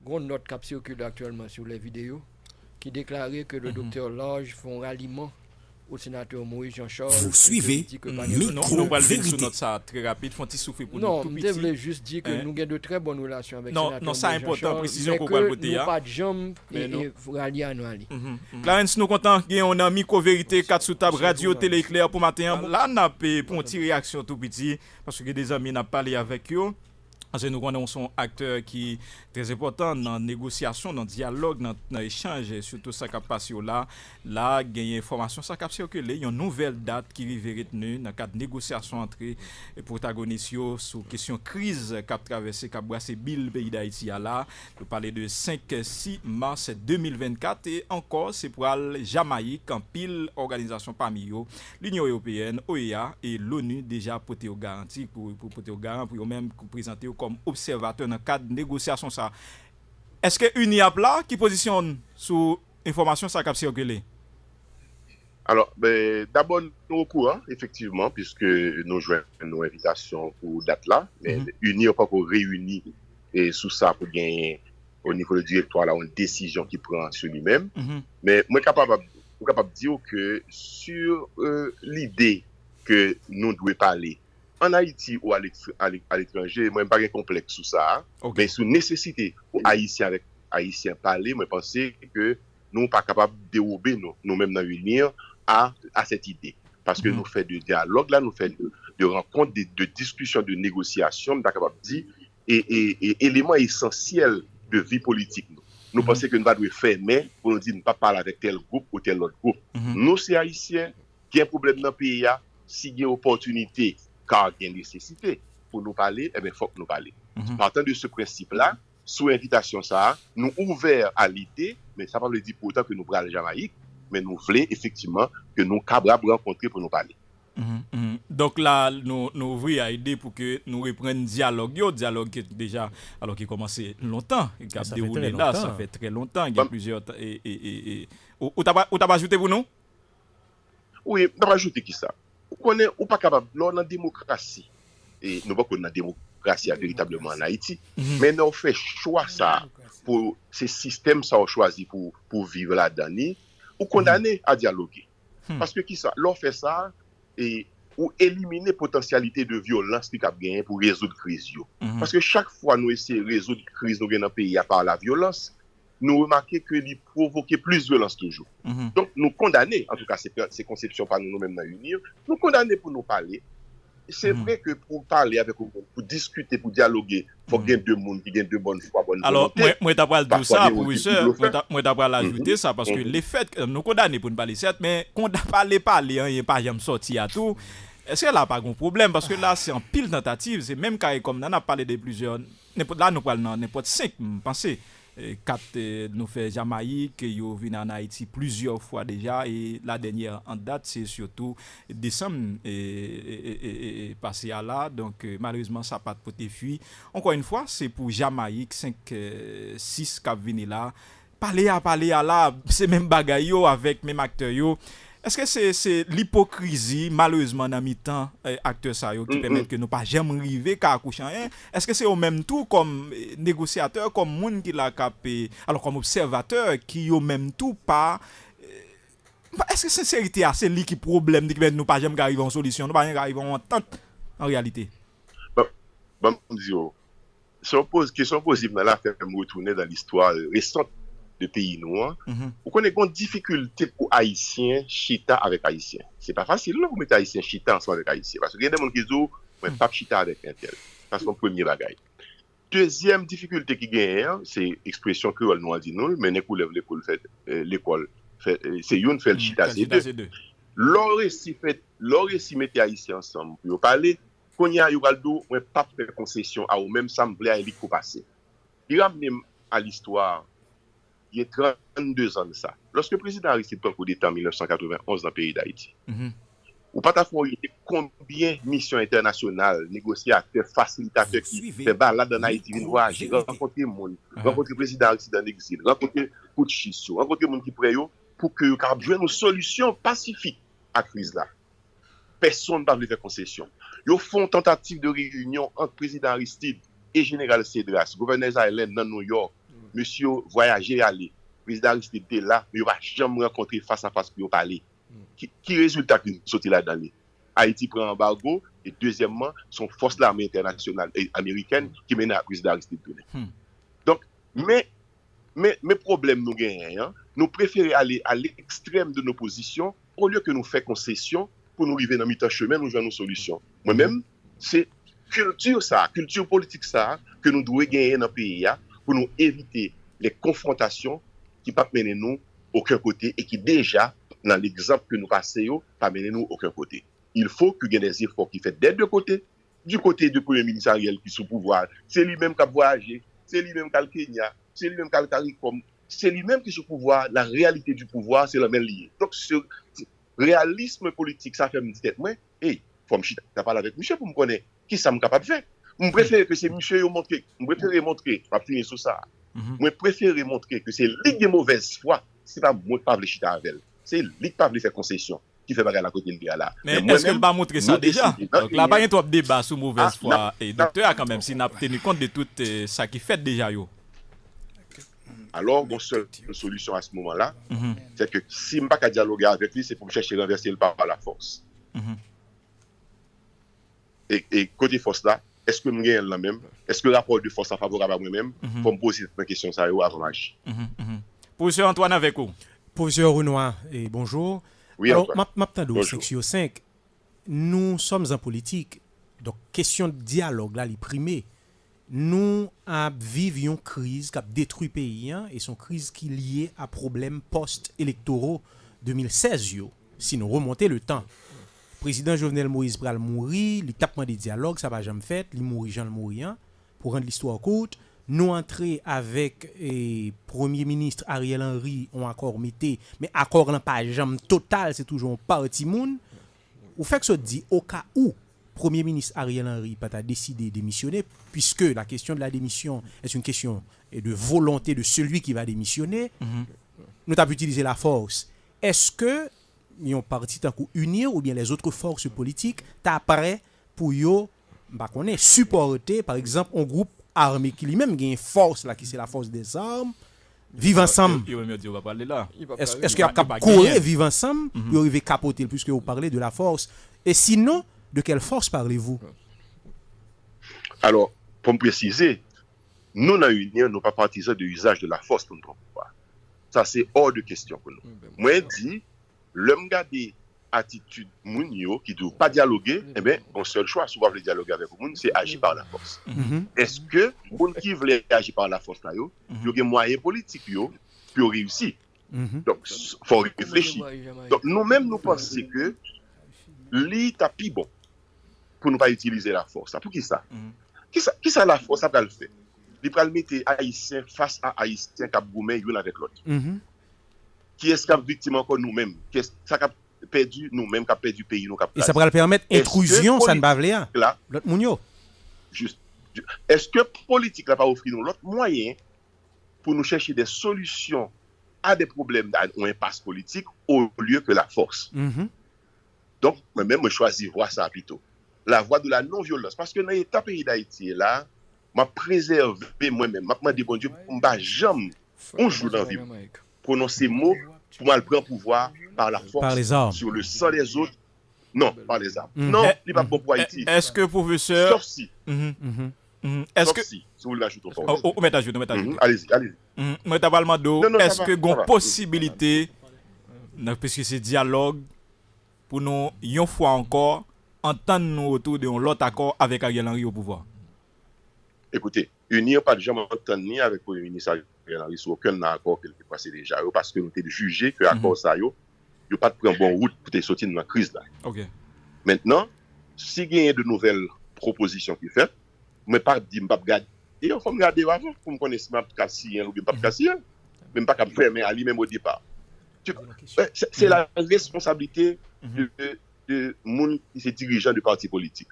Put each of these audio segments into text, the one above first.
grande note qui circule actuellement sur les vidéos qui déclarait que le docteur Lodge font ralliement au sénateur Moïse Jean-Charles. Vous suivez Nous allons venir sur notre ça très rapide, font petit souffler pour nous tout petit. petit. Non, je voulais juste dire que nous avons de très bonnes relations avec le sénateur Non, ça Moïse important, Jean-Charles, précision pour le côté. Nous pas de jambes et rallier à nous aller. Clarence, nous content on a micro vérité 4 sous table radio télé éclair pour matin. Là n'a pas pour une petite réaction tout petit parce que des amis n'a parlé avec eux. Parce que nous connaissons un acteur qui est très important dans la négociation, dans le dialogue, dans l'échange, surtout ça qui a passé là. Là, il y a une information ça qui a circulé. Il y a une nouvelle date qui est retenue dans le cadre de négociation entre les protagonistes sur la question crise qui a traversé, qui a brassé le pays d'Haïti. Là, nous parlons de 5-6 mars 2024 et encore, c'est pour la Jamaïque, en pile organisation parmi eux, l'Union européenne, OEA et l'ONU déjà porté aux garanties pour eux-mêmes présenter comme observateur dans le cadre de négociation ça. Est-ce que UNIAP là qui positionne sous information ça qui circulé? Alors, d'abord, nous au courant, effectivement, puisque nous jouons nos invitations pour date là, mais UNIAP pas encore réuni et sous ça pour gagner au niveau du directoire là une décision qui prend sur lui-même. Mais moi capable de dire que sur l'idée que nous devons parler en Haïti ou à l'étranger, moi, je n'ai pas de complexe sur ça. Mais sur nécessité pour Haïtiens avec Haïtiens parler, moi, je pense que nous ne sommes pas capables de dérober nous-mêmes dans l'unir à cette idée. Parce que nous faisons de dialogue, là, nous faisons de rencontres, de discussions, de négociations, nous sommes capables de dire, et éléments essentiels de vie politique. Nous pensons que nous devons faire, mais pour nous dire, ne pas parler avec tel groupe ou tel autre groupe. Nous, c'est Haïtiens, qui ont un problème dans le pays, s'il y a une opportunité, car il y a une nécessité pour nous parler, eh bien, il faut que nous parlions. Partant de ce principe-là, sous invitation, ça, nous ouverts à l'idée, mais ça ne veut pas dire pour autant que nous parlons Jamaïque, mais nous voulons effectivement que nous capables rencontrer pour nous parler. Donc là, nous ouvrons à l'idée pour que nous reprenions le dialogue qui est déjà, alors qui a commencé longtemps, qui a déroulé là, ça fait très longtemps, il y a plusieurs. Ou t'as pas ajouté pour nous? Oui, t'as pas ajouté qui ça? On n'est pas capable, dans la démocratie, et nous ne sommes pas dans la démocratie véritablement en Haïti, mais nous fait choix ça pour ces systèmes ça ont choisi pour vivre là-dedans, ou condamner à dialoguer. Parce que qui ça? L'on fait ça et ou éliminer potentialité de violence qui a gagné pour résoudre crise. Parce que chaque fois nous essayons de résoudre crise dans le pays à part la violence, nous remarquons que il provoque plus de violence toujours. Donc, nous condamner, en tout cas, ces conceptions par nous-mêmes dans l'Union, nous condamner pour nous parler. C'est vrai que pour parler avec vous, pour discuter, pour dialoguer, il faut qu'il y ait deux mondes qui gagnent de bonne foi, bonne volonté. Alors, moi, t'as pas dit ça, professeur, moi, t'as pas l'ajouter ça, parce que les faits, nous condamner pour ne pas les certes, mais qu'on n'a pas parler, il n'y a pas jamais sorti à tout. Est-ce qu'elle n'a pas de problème? Parce que là, c'est en pile tentative, c'est même quand comme on a parlé de plusieurs, là, nous parlons n'importe 5, pensez. 4 nous fait Jamaïque, yo venu en Haïti plusieurs fois déjà et la dernière en date c'est surtout décembre et passé à là donc malheureusement ça pas de poté fui. Encore une fois, c'est pour Jamaïque 5-6 qui venu là. Parler à là, c'est même bagaille yo avec même acteurs yo. Est-ce que c'est l'hypocrisie, malheureusement, dans mi-temps, acteurs ça qui permettent que nous pas jamais arriver qu'à accoucher? Est-ce que c'est au même tout comme négociateur, comme monde qui l'a capé, alors comme observateur, qui au même tout pas. Est-ce que sincérité, c'est lui qui problème, qui nous pas jamais arriver en solution, nous pas jamais arriver en entente en réalité? Bon, c'est une question possible, là, faire me retourner dans l'histoire récente de pays noirs, vous connaissez une difficulté pour Haïtiens chita avec Haïtiens. C'est pas facile là, vous mettez Haïtiens chita ensemble avec Haïtiens. Parce qu'il y a des gens qui disent, pas chita avec un tel. Ça, c'est mon premier bagage. Deuxième difficulté qui gagne, c'est l'expression créole nous a dit nous, mais l'école c'est une fait le chita, c'est deux. L'auréci mettez Haïtiens ensemble pour parler, quand il y a Ubaldo, on pas faire concession à eux-mêmes, ça me plaît à lui passer. Il ramène à l'histoire. Il y a 32 ans de ça. Lorsque le président Aristide prend coup d'État en 1991 dans le pays d'Haïti, ou pas ta fois, il y a combien de missions internationales, négociateurs, facilitateurs qui fait balade en Haïti, viennent voyager, rencontrer le monde, rencontrer le président Aristide en exil, rencontrer Kouchisso, rencontrer le monde qui prête pour que nous trouvions une solution pacifique à la crise là. Personne ne va faire concession. Ils font une tentative de réunion entre le président Aristide et le général Cédras, gouverneur israélien dans New York, monsieur voyager aller. Le président Aristide était là, mais il va jamais rencontrer face à face pour parler. Qui résultat qui sorti là-dedans? Haïti prend embargo et deuxièmement, son force l'armée internationale et américaine qui mène à la président Aristide. Donc, mais problème nous gagnons, nous préférons aller à l'extrême de nos positions au lieu que nous fassions concession pour nous arriver dans mi-temps chemin, nous jouons nos solutions. Moi-même, c'est culture politique ça, que nous devons gagner dans le pays pour nous éviter les confrontations qui ne peuvent mener nous aucun côté et qui déjà, dans l'exemple que nous passons, pas mener nous aucun côté. Il faut qu'il y ait des efforts qui fait des deux côtés. Du côté du Premier ministre Ariel qui est sous pouvoir, c'est lui-même qui a voyagé, c'est lui-même qui a le Kenya, c'est lui-même qui a le CARICOM, c'est lui-même qui est sous pouvoir. La réalité du pouvoir, c'est la même liée. Donc, ce réalisme politique, ça fait me dire, moi, hey, faut me chiter, t'as parlé avec monsieur pour me connaître, qui ça me capable de faire? Je préfère que c'est monsieur qui montre, je préfère montrer, je vais finir sur ça. Je préfère montrer que c'est lui qui est mauvaise foi, c'est pas moi qui parle chiter avec elle. C'est lui qui parle faire concession. Qui fait bagarre à côté de là. Mais est-ce qu'elle va montrer ça déjà? Donc là, pas un trop débat sur mauvaise foi. Et docteur, quand même, s'il n'a pas tenu compte de tout ça qui fait déjà. Alors, mon seule solution à ce moment-là, c'est que si je ne peux pas dialoguer avec lui, c'est pour me chercher à renverser le par la force. Et côté force là, est-ce que je gagne la même? Est-ce que le rapport de force est favorable à moi-même? Pour me poser cette question ça avant d'agir. Professeur Antoine avec vous. Professeur Renoir, bonjour. Oui, alors, maintenant, section 5, nous sommes en politique, donc question de dialogue, là, les primés, nous vivons une crise qui a détruit le pays, et son crise qui est liée à problèmes post-électoraux 2016, si nous remontons le temps. Le président Jovenel Moïse pral mourir, il tapement des dialogues, ça va jamais fait, il mourit Jean le mourant, pour rendre l'histoire courte. Nous entrons avec le Premier ministre Ariel Henry, on accord metté, mais accord n'a pas jamais total, c'est toujours un parti moun. Ou fait que ça dit au cas où Premier ministre Ariel Henry pas décidé de démissionner, puisque la question de la démission est une question de volonté de celui qui va démissionner, nous avons utilisé la force. Est-ce que nous parti tant qu'on unir ou bien les autres forces politiques t'apparaît pour yo supporter par exemple un groupe armée qui lui-même gagne force là qui c'est la force des armes vivre ensemble est-ce qu'il y a courir vivre ensemble pour arriver capoter puisque vous parlez de la force et sinon de quelle force parlez-vous? Alors pour me préciser nous dans l'union nous pas partisans de l'usage de la force pour nous pouvoir ça c'est hors de question pour nous moi dit l'homme garder attitude moun yo qui doit pas dialoguer eh ben mon seul choix souvent le dialoguer avec moun c'est agir par la force. Est-ce que moun qui veut agir par la force là yo a moyen politique yo pour réussir. Donc faut réfléchir. Donc nous-mêmes nous pensons que l'état plus bon pour ne pas utiliser la force. Pour qui ça? Qui ça la force ça va le faire? Il va le mettre haïtien face à haïtien qui a goumé l'un avec l'autre. Qui est-ce qui a victime encore nous-mêmes? Qui est-ce qui a perdu nous-mêmes, qui a perdu le pays nous? Et ça va permettre intrusion, ça ne va pas l'autre mounio. Juste. Est-ce que politique n'a pas offert nous l'autre moyen pour nous chercher des solutions à des problèmes ou impasse politique au lieu que la force? Donc, moi-même, je choisis voir ça plutôt. La voie de la non-violence. Parce que dans l'état pays d'Haïti, là, m'a préservé moi-même, m'a demandé bon Dieu, on ne va jamais un jour dans la vie prononcer mots pour mal prendre pouvoir par la force, par les armes, sur le sang des autres. Non, par les armes. Non, il n'est pas bon pour Haïti. Est-ce que professeur... Sauf si. Est-ce que... si vous l'ajoutez au fond. Oh, mettez à jour. Allez-y. Moi, t'as parlé de... Est-ce que une possibilité, parce que c'est dialogue, pour nous, une fois encore, entendre nous autour de l'autre accord avec Ariel Henry au pouvoir? Écoutez, unir pas de jamais entendre ni avec le Premier ministre Ariel Henry sur aucun accord qui est passé déjà, parce que nous avons jugé que l'accord ça, il n'y a pas de prendre bonne route pour sortir de la crise là. Maintenant, si il y a de nouvelles propositions qui sont faites, mais pas dire pas regarder, il faut me regarder avant pour me connaître ma cassien ou bien pas cassien, même pas faire mais à lui-même au départ. C'est la responsabilité de monde qui est dirigeant de parti politique.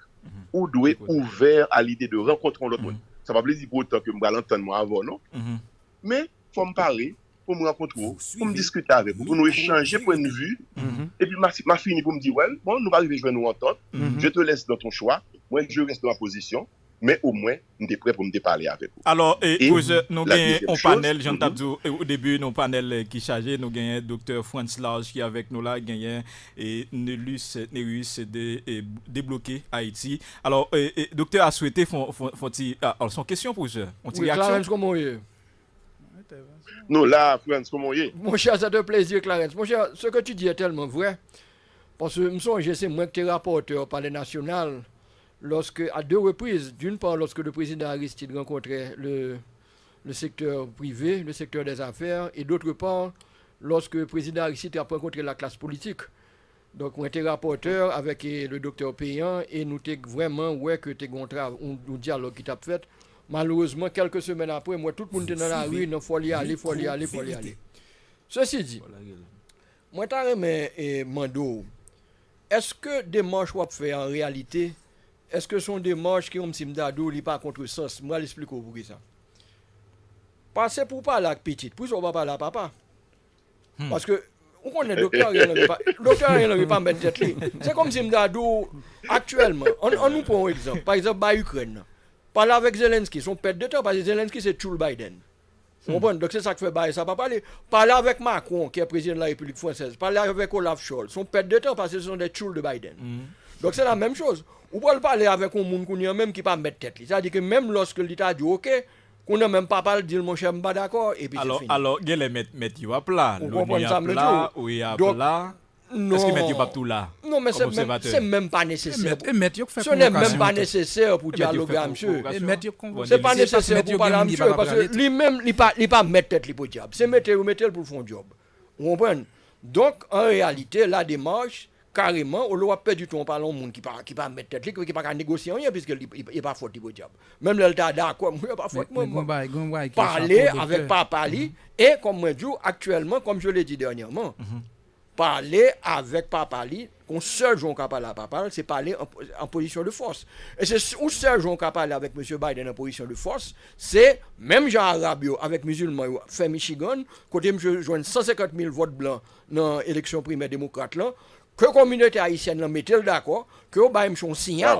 Ou doit être ouvert à l'idée de rencontrer l'autre monde. Ça ne va pas dire pour autant que je vais l'entendre moi avant, non? Mais il faut me parler, pour me rencontrer, pour me discuter avec vous, pour nous échanger point de vue. Et puis ma fille pour me dire, ouais, bon, nous allons arriver, je vais nous entendre. Je te laisse dans ton choix. Moi, je reste dans ma position. mais au moins, nous sommes prêts pour me parler avec vous. Alors, nous avons un panel, Jean Tabdou, au début, nous panel qui est chargé, nous avons Dr. Franz Large qui est avec nous là, gagnant et Nelus débloqué Haïti. Alors, docteur a souhaité son question pour eux. Oui, Clarence, comment est? Non, là, Franz, comment est? Mon cher, c'est un plaisir, Clarence. Mon cher, ce que tu dis est tellement vrai. Parce que, je me souviens, c'est moi qui es rapporteur au Palais national. Lorsque, à 2 reprises, d'une part, lorsque le président Aristide rencontrait le secteur privé, le secteur des affaires, et d'autre part, lorsque le président Aristide a rencontré la classe politique. Donc, on était rapporteur avec le docteur Payan, et nous étions vraiment, que tu as un dialogue qui t'a fait. Malheureusement, quelques semaines après, moi, tout le monde était dans la rue, il faut y aller. Ceci dit, moi, je t'ai demandé, est-ce que des marches qu'on fait en réalité, est-ce que ce sont des marches qui ont simdado li pas contre sens? Moi l'explique pour ça. Passer pour parler avec petit, pour ça on va parler à papa. Parce que on connaît docteur il ne pas mettre tête li. C'est comme simdado actuellement. On nous prend un exemple. Par exemple, Ukraine. Parler avec Zelensky, son pète de temps parce que Zelensky c'est Joe Biden. Donc c'est ça que fait ça pas parler. Parler avec Macron qui est président de la République française. Parler avec Olaf Scholz, son pète de temps parce que ce sont des Joe de Biden. Donc c'est la même chose. Ou peut parler avec un monde qui même qui pas mettre tête. C'est-à-dire que même lorsque l'État dit OK, qu'on n'a même pas parlé dire mon cher pas d'accord et puis c'est fini. Alors il les mettre à plat, l'ONU à plat, oui à plat. Est-ce que mettre pas tout là? Non mais c'est même pas nécessaire. Ce n'est même pas nécessaire pour dialoguer à monsieur. C'est pas nécessaire pour parler à monsieur parce que lui-même il pas mettre tête pour diable. C'est mettre pour faire un job. Vous comprenez? Donc en réalité la démarche carrément, on doit perdre du temps par le monde qui pas mettre tête, qui pas négocier rien, puisque il n'est pas faute du diable. Même l'État d'accord, il n'est pas faute. Parler avec papa, et comme moi dis actuellement, comme je l'ai dit dernièrement, parler avec papa, qu'on seul jour qui parle à papa, c'est parler en position de force. Et c'est où seul jour qui parle avec M. Biden en position de force, c'est même Jean Arabio avec musulmans fait Michigan, côté M. joint 150 000 votes blancs dans l'élection primaire démocrate là. Que la communauté haïtienne mette d'accord, que vous avez un signal,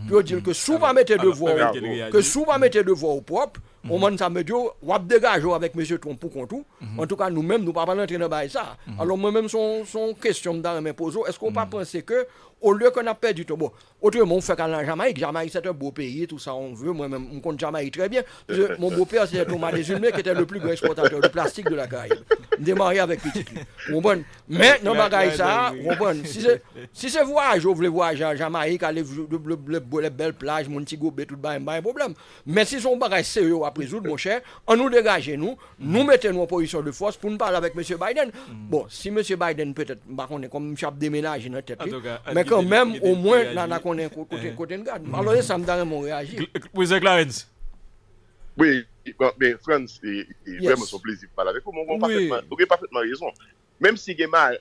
pour dire que si vous ne mettez de voix au propre, au moment ça me dit, vous avez dégagé avec M. Trump pour tout. En tout cas, nous-mêmes, nous ne pouvons pas entrer dans ça. Alors, moi-même, son question dans mes posos, est-ce qu'on ne peut pas penser que, au lieu qu'on a perdu tout, bon, autrement, on fait qu'à la Jamaïque, c'est un beau pays, tout ça, on veut, moi-même, on compte Jamaïque très bien. Mon beau-père, c'est Thomas Desulmé, qui était le plus grand exportateur de plastique de la Caraïbe. Démarré avec petit. Mais, non, ça, si c'est voyage, vous voulez voyager à Jamaïque, aller les belles plages, Montego Bay, tout le monde, pas un problème. Mais si son bagage sérieux à résoudre, mon cher, on nous dégage, nous mettons en position de force pour nous parler avec M. Biden. Bon, si M. Biden peut-être, comme je déménagé dans la tête, mais quand même, au moins, on a côté de garde. Alors, ça me donne mon réagir. Oui, Clarence. Oui, mais France, c'est vraiment son plaisir de parler avec vous. Vous avez parfaitement raison. Même si il y a,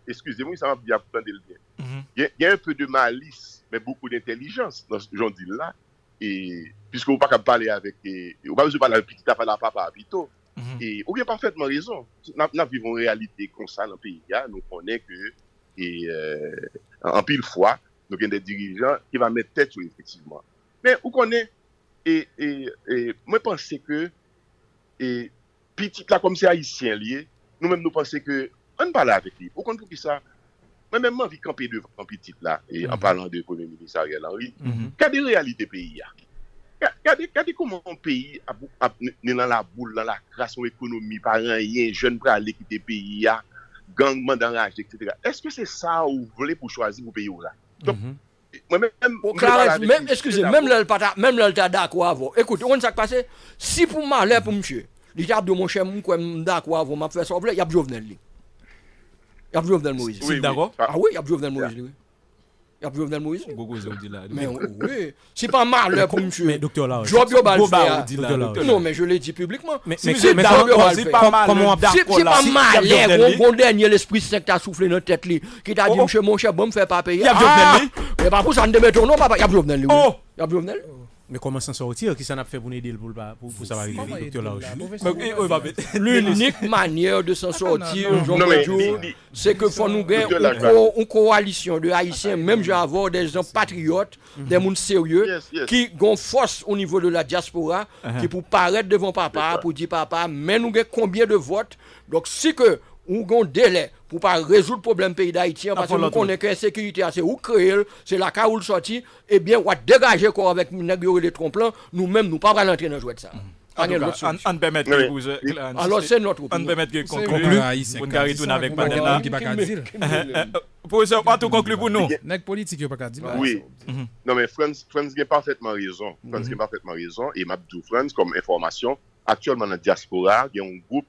excusez-moi, ça m'a bien entendu le bien. Il y a un peu de malice, mais beaucoup d'intelligence dans ce que j'en dis là. Et puisque vous ne pouvez pas parler avec, vous ne pouvez pas parler avec petit à papa à Pito. Et vous avez parfaitement raison. Nous vivons une réalité comme ça dans le pays. Nous connaissons que, en pile fois, nous avons des dirigeants qui vont mettre tête sur effectivement. Mais vous connaissez, et moi je pense que, petit là, comme c'est haïtien lié, nous-mêmes nous pensons que, on parle avec lui. Vous comprenez pour qui ça? Moi-même, j'ai envie de camper devant petit là, et en parlant de Premier ministre Ariel Henry. Regardez la réalité du pays. Regardez comment un pays est dans la boule, dans la crasse, son économie, par rien, jeune pour aller quitter le pays, gang, mandat, etc. Est-ce que c'est ça que vous voulez pour choisir vos pays là? Donc, même, excusez, même l'État d'accord avant. Écoute, on s'est passé, si pour malheur pour monsieur, l'État de mon cher, d'accord avant, m'a fait ça, il y a Jovenel. Il y a Jovenel Moïse. Oui, d'accord. Ah oui, il y a Jovenel Moïse. Il y a Jovenel Moïse. Mais oui, c'est pas malheur pour monsieur. Mais docteur là, non, mais je l'ai dit publiquement. Mais c'est pas malheur. C'est pas malheur. Mon dernier l'esprit saint qui a soufflé dans la tête, qui t'a dit, mon cher, bon, me fait pas payer. Il y a Jovenel. Mais pas pour ça, ne me tourne pas, il y a Jovenel. Il y a Jovenel. Mais comment s'en sortir? Qui s'en a fait pour aider pour ça va arriver, docteur Laroche? L'unique manière de s'en sortir, c'est que faut nous gagner une coalition de Haïtiens, même j'avais des gens patriotes, des gens sérieux, qui ont force au niveau de la diaspora, qui pour paraître devant papa, pour dire papa, mais nous avons combien de votes? Donc si que nous avons un délai pour pas résoudre le problème pays d'Haïti, parce que nous connaissons que l'insécurité, c'est où créer, c'est la cas où le sorti, eh bien, on va dégager quoi avec les trompe-là, nous-mêmes, nous ne pouvons pas rentrer dans le jeu de ça. On permet que vous... Alors, c'est notre opinion. On permet que conclure. On va retourner avec Pandela. Professeur, pas tout conclure pour nous. Nèg politique, pas qu'à dire. Oui. Non, mais France a parfaitement raison. France a parfaitement raison. Et Mabdou France, comme information, actuellement dans la diaspora, il y a un groupe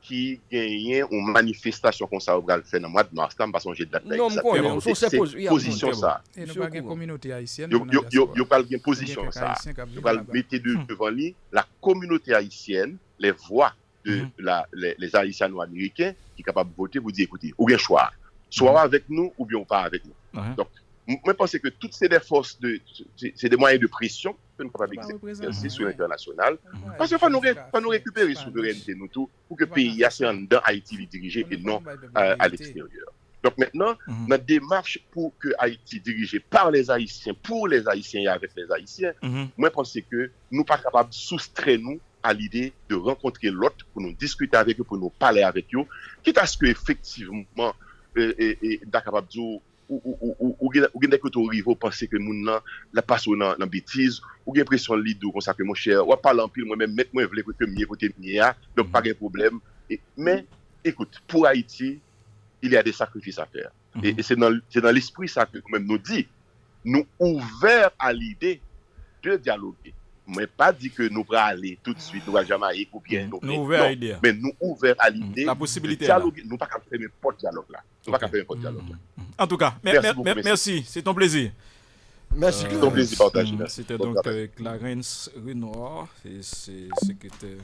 qui gagne une manifestation comme ça, on va le faire dans le mois de mars, parce qu'on j'ai date exactement. C'est position ça. Et nous pas une communauté haïtienne. Yo pas une position ça. Yo pas mettre devant lui la communauté haïtienne, les voix de les haïtiens ou américains qui sont capables de voter pour dire écoutez, ou bien choix, soit avec nous ou bien pas avec nous. Donc moi, je pense que toutes ces forces, c'est des moyens de pression que nous sommes capables d'exercer sur l'international. Parce qu'il faut nous récupérer la souveraineté, nous tous, pour que le pays soit dans Haïti dirigé et non à l'extérieur. Donc maintenant, notre démarche pour que Haïti dirigé par les Haïtiens, pour les Haïtiens et avec les Haïtiens, moi, je pense que nous ne sommes pas capables de soustraire nous à l'idée de rencontrer l'autre pour nous discuter avec eux, pour nous parler avec eux, quitte à ce qu'effectivement, d'être capable de dire ou gen des côté au niveau penser que moun nan la passe dans bêtise ou gen pression lido comme ça que mon cher ou parler en pile moi même mettre moi vle que mieux côté mieux donc pas de problème mais écoute pour Haïti il y a des sacrifices à faire et c'est dans l'esprit ça que même nous dit nous ouverts à l'idée de dialoguer mais pas dit que nous allons aller tout de suite nous à Jamaïque ou bien nous ouverts à l'idée mais nous ouverts à l'idée la possibilité de dialoguer nous pas faire n'importe dialogue là nous pas faire n'importe dialogue là. En tout cas, merci, c'est ton plaisir. Merci, c'est ton plaisir partagé. C'était donc Clarence Renoir, secrétaire.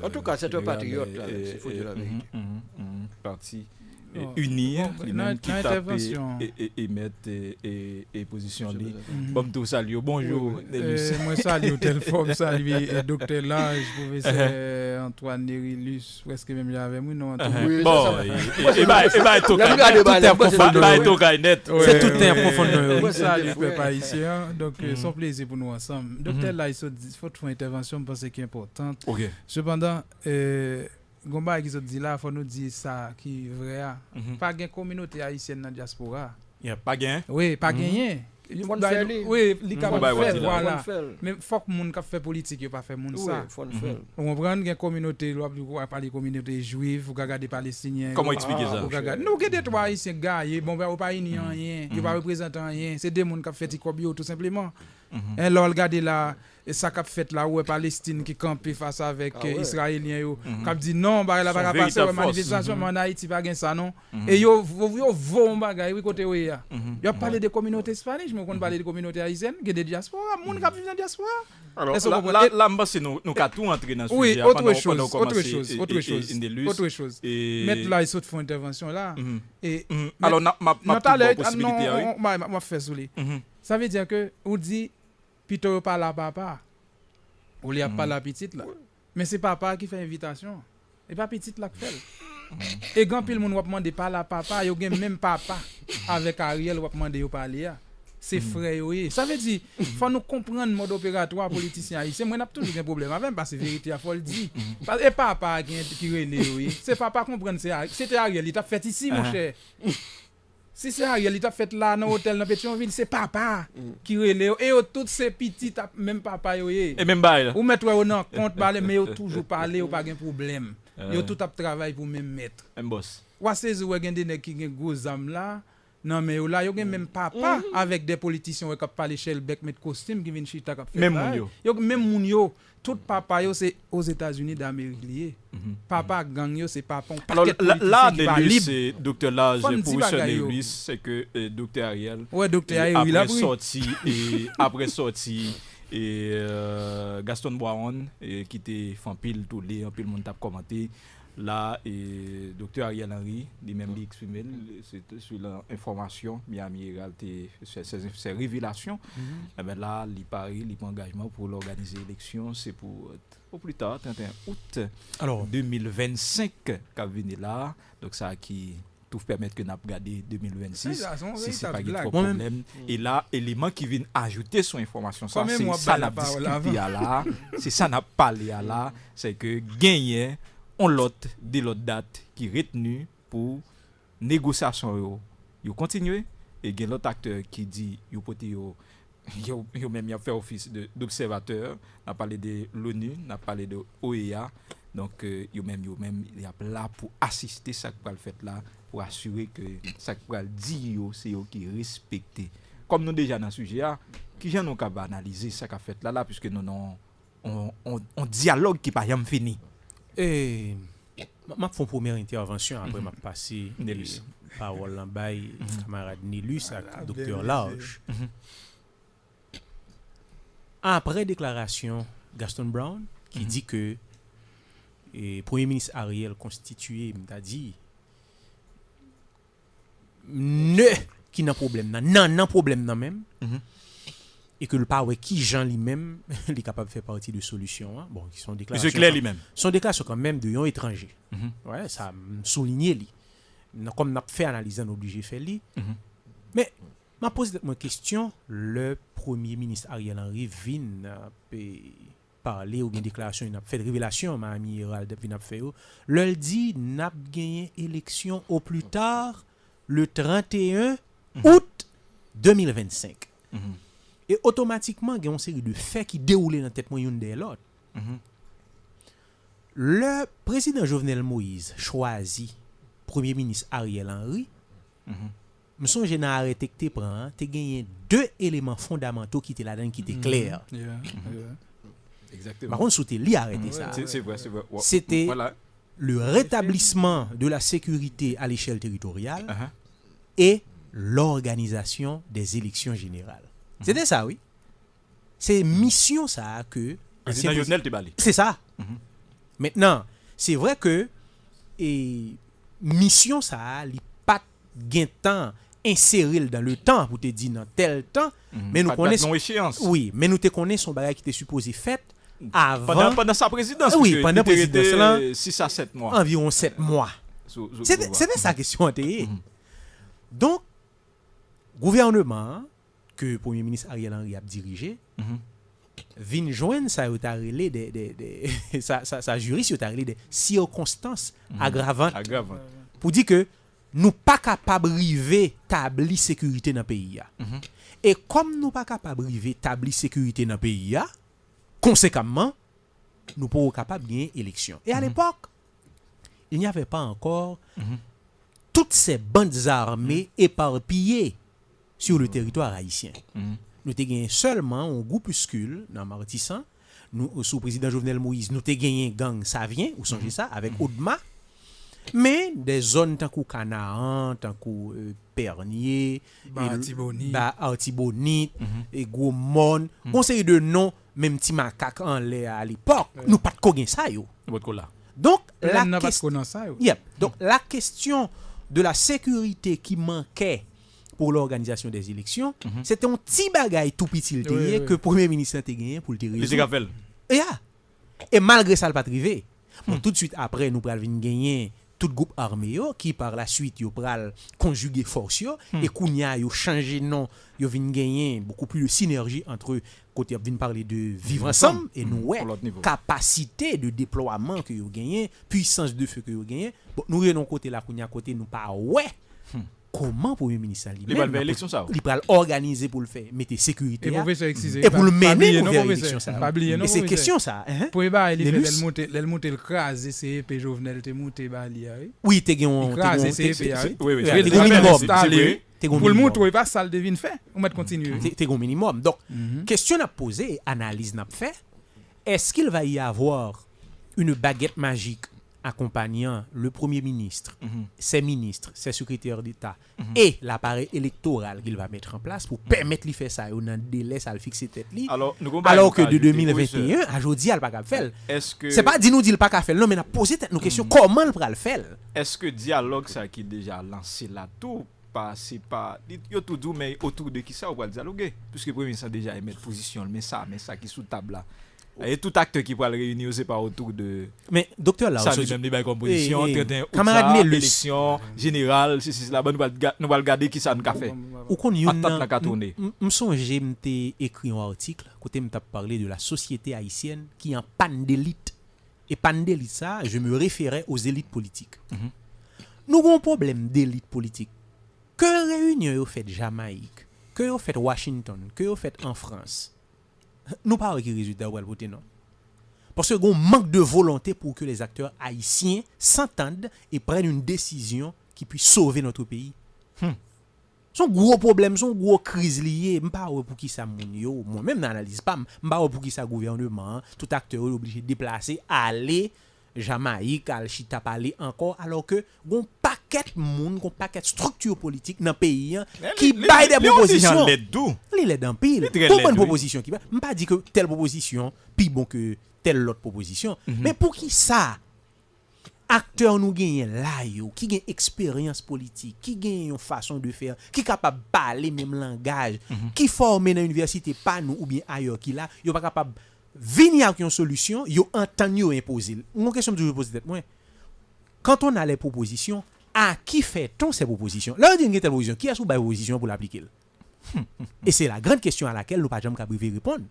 En tout cas, c'est un patriote, il faut dire la vérité. Parti unir, qui tape et mettre et position li. Bon tout salut, bonjour. Moi salue telle forme, salut docteur Lage, professeur Antoine Nerilus, presque même avec moi non. Bon, et bah tout c'est tout un profondeur. Moi salue peuple haïtien, donc son plaisir pour nous ensemble. Docteur Lage, il faut faire intervention parce que c'est important. Cependant Gomba qui se dit là, faut nous dire ça qui est vrai. Pas gain communauté haïtienne dans la diaspora. Il y a pas gain. Oui, pas gagné. Oui, li capable faire voilà. Mais faut que moun qui fait politique yo pas faire moun ça. On prend une communauté là parler communauté juive, ou regarder palestiniens. Comment expliquer ça? Nous que des trois haïtiens gaillés, bon ben pas uni rien, yo pas représenter rien, c'est des moun qui fait tikobio tout simplement. Et là regarder là et ça qu'a fait là où Palestine qui campe face avec israéliens yo qui dit non bah là pas passer manifestation en Haïti pas gain ça non et yo vont bagay oui côté oui yo parler de communauté hispanique je me connais parler de communauté haïtienne que des diaspora moun qui vivent dans diaspora. Alors là c'est nous qu'a tout entrer dans ce sujet autre chose mettre là ils sautent font intervention là et alors ma possibilité m'a fait souler ça veut dire que on dit Pito pas la papa. Ou li a pas la petite là. Mais c'est papa qui fait invitation. Et pas petite là qui fait. Et grand pile moun wap mande pas la papa, yo gen même papa avec Ariel wap mande yo parler. C'est frère yo. Ça veut dire faut nous comprendre mode opératoire politicien haïtien. Moi n'a toujours un problème avec parce que vérité a faut le dire. Et papa qui relé yo. C'est papa comprendre c'était Ariel, il t'a fait ici mon cher. Si c'est Ariel, il a fait là dans l'hôtel dans Pétionville, c'est papa qui relève. Et toutes ces petites, même papa, et même bail. Ou mettre dans compte, mais ils toujours parler, ou pas de problème. Ils tout travail pour même mettre. Un boss. Ou c'est où il y a des qui ont gros âmes là. Non, mais là, il y a même papa avec des politiciens qui parlent chez le bec, mettre costume qui viennent chita. Même moun yo. Même moun yo. Tout papa yo c'est aux États-Unis d'Amérique lié. Papa gang yo c'est papa. Alors là c'est docteur Lage professeur Nerilus c'est que docteur Ariel. Ouais docteur Ariel il a après sorti et Gaston Boaron qui était fan pile tous les en pile monde t'a commenté là, docteur Ariel Henry, lui-même exprimé, c'était sur l'information, Miami Herald, ses révélations. Et bien là, il paraît, il prend engagement pour l'organiser l'élection, c'est pour au plus tard, 31 août 2025, qu'a venu là. Donc ça qui tout permettre que nous regarder 2026, si c'est pas trop problème. Et là, élément qui vient ajouter son information, ça, c'est ça n'a pas discuté à là, c'est ça n'a pas parlé à là, c'est que gagner on l'autre de l'autre date qui est retenu pour négociation yo continuer et il y a l'autre acteur qui dit yo même y a fait office d'observateur, n'a parlé de l'ONU, n'a parlé de OEA, donc yo même y a là pour assister ça que le fait là pour assurer que ça que dit c'est yo qui respecter comme nous déjà dans sujet là qui gens nous capable analyser ça qu'a fait là puisque nous on dialogue qui pas jamais fini. Et m'a fait une première intervention après m'a passé parole en bail camarade Nélus avec docteur Large. Après déclaration Gaston Brown qui dit que Premier ministre Ariel constitué m'a dit qui n'a problème non problème non même. Et que le pas qui Jean lui-même il est capable de faire partie de solution hein? Bon qui sont déclarations clair lui-même sont déclarations quand même de yon étranger ouais ça souligner lui comme n'a fait analyse on obligé faire lui mais m'a posé une question le premier ministre Ariel Henry vient parler ou bien déclaration il a fait révélation Miami Herald vient fait le dit n'a gagné élection au plus tard le 31 août 2025 et automatiquement, il y a une série de faits qui déroulent dans la tête moyenne de l'autre. Le président Jovenel Moïse choisit Premier ministre Ariel Henry. Je songe dans arrêté que tu prends, tu as gagné deux éléments fondamentaux qui étaient là-dedans, qui étaient clairs. Exactement. Par contre, si tu lis arrêté ça, c'est vrai. C'était le rétablissement de la sécurité à l'échelle territoriale et l'organisation des élections générales. C'était ça, oui. C'est mission ça que... C'est ça. Maintenant, c'est vrai que mission ça, il pas gain temps insérer dans le temps pour te dire dans tel temps, mais nous connaissons échéance. Oui, mais nous te connaissons son bagage qui était supposé fait avant pendant sa présidence. Oui, pendant la présidence là 6 à 7 mois. Environ 7 mois. C'était ça question Donc gouvernement que Premier ministre Ariel Henry a dirigé, vient joindre ça ça juriste des circonstances aggravantes pour dire que nous pas capable river établir sécurité dans pays et comme nous pas capable river établir sécurité dans pays conséquemment nous pas capable gagner élection. Et à l'époque, il n'y avait pas encore toutes ces bandes armées éparpillées sur le territoire haïtien. Nous avons gagné seulement un groupuscule dans Martissant. Nous, sous président Jovenel Moïse, nous avons gagné gang Savien, vous songez ça, avec Oudma. Mais des zones tant que Canaan, tant que Pernier, Artibonite, et Goumon, conseil de noms, même petit macaque en l'air à l'époque, nous pas de quoi ça yo. Donc la question de la sécurité qui manquait pour l'organisation des élections, c'était un petit bagaille tout petit que Premier ministre a gagné pour le résoudre. Et malgré ça, il pas privé. Tout de suite après, nous pral gagner tout groupe armé qui par la suite yo pral conjuguer force et kounya yo changer nom, yo vinn gagner beaucoup plus de synergie entre côté vinn parler de vivre ensemble et nous capacité de déploiement que yo gagner, puissance de feu que yo gagner. Bon, nous renon côté la kounya côté nous pas comment Premier ministre il va organiser pour le faire, mettre sécurité et pour le mener pour faire l'élection ça. Et c'est question ça. Pour il monter le craser CP Jovenel te monter Bali. Oui, te gagne pour le montrer pas ça le devine fait. On va continuer. Te gagne minimum. Donc question à poser, analyse n'a fait. Est-ce qu'il va y avoir une baguette magique accompagnant le Premier ministre, ses ministres, ses secrétaires d'État et l'appareil électoral qu'il va mettre en place pour permettre de faire ça dans un délai, ça le fixer tête li. Alors que de 2021 à aujourd'hui, elle pas capable faire. C'est pas dire nous dit pas capable faire, non mais n'a posé nos questions comment elle va le faire. Est-ce que dialogue ça qui est déjà lancé là tout c'est pas yo tout doux mais autour de qui ça on va dialoguer puisque le Premier ministre a déjà émis position mais ça qui sous table là. Et tout acteur qui peut le réunir c'est pas autour de mais docteur là ça même débat composition camarade l'élection générale si là nous va regarder qui ça nous a fait ou qu'on y me songe m'était écrit un article côté m't'a parlé de la société haïtienne qui est en panne d'élite et panne d'élite ça je me référais aux élites politiques nous avons un problème d'élite politique que réunion au fait Jamaïque que au fait Washington que au fait en France nous pas avec résultat ou voter non parce que on manque de volonté pour que les acteurs haïtiens s'entendent et prennent une décision qui puisse sauver notre pays. Son gros problème, son gros crise liée, m'pa pour qui ça moun yo, moi même n'analyse pas, m'pa pour qui ça gouvernement, tout acteur est obligé de déplacer aller Jamaïque, al chita parler encore alors que gon paquet moun, gon paquet structure politique dans pays qui baille des propositions. Il est dans pile. Tout bonne proposition qui va. M'pas dit que telle proposition plus bon que telle autre proposition, mais pour qui ça acteur nous gagne là yo qui gagne expérience politique, qui gagne une façon de faire, qui capable parler même langage, qui formé dans l'université pas nous ou bien ailleurs qui là, yo pas capable venir avec une solution, yo entend yo imposer. Mon question me toujours poser tête moi. Quand on a les propositions, à qui fait-on ces propositions? Là on dit une telle proposition, qui a sous proposition pour l'appliquer? Et c'est la grande question à laquelle nous pas jamais capable répondre.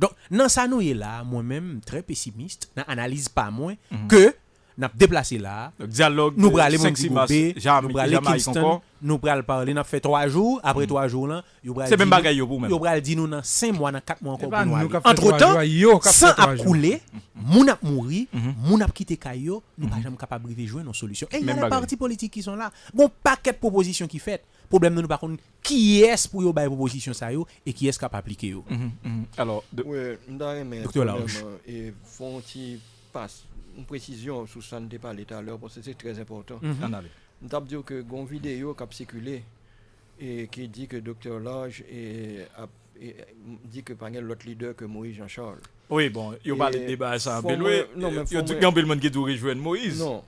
Donc dans ça nous est là, moi-même très pessimiste, dans analyse pas moins que n'a déplacé là le dialogue nous bral aller nous bral Kingston nous bral parler n'a fait 3 jours après 3 jours là c'est même bagaille yo pour même yo bral dit nous dans 5 mois dans 4 mois encore pour nous entre-temps sans a couler moun a mourir moun a quitter caillou nous pas jamais capable de jouer nos solutions et il y a des partis politiques qui sont là bon paquet de propositions qui fait problème nous par contre qui est pour yo bailler proposition ça yo et qui est capable appliquer yo alors docteur Larouche et font qui passe une précision sur ça ne pas tout à l'heure parce que c'est très important. Nous avons dit que une vidéo qui a circulé et qui dit que Dr Lage dit que pas l'autre leader que Moïse Jean-Charles. Oui, bon, il y a pas de débat ça. Non, mais il y a du monde qui doit rejoindre Moïse. Non,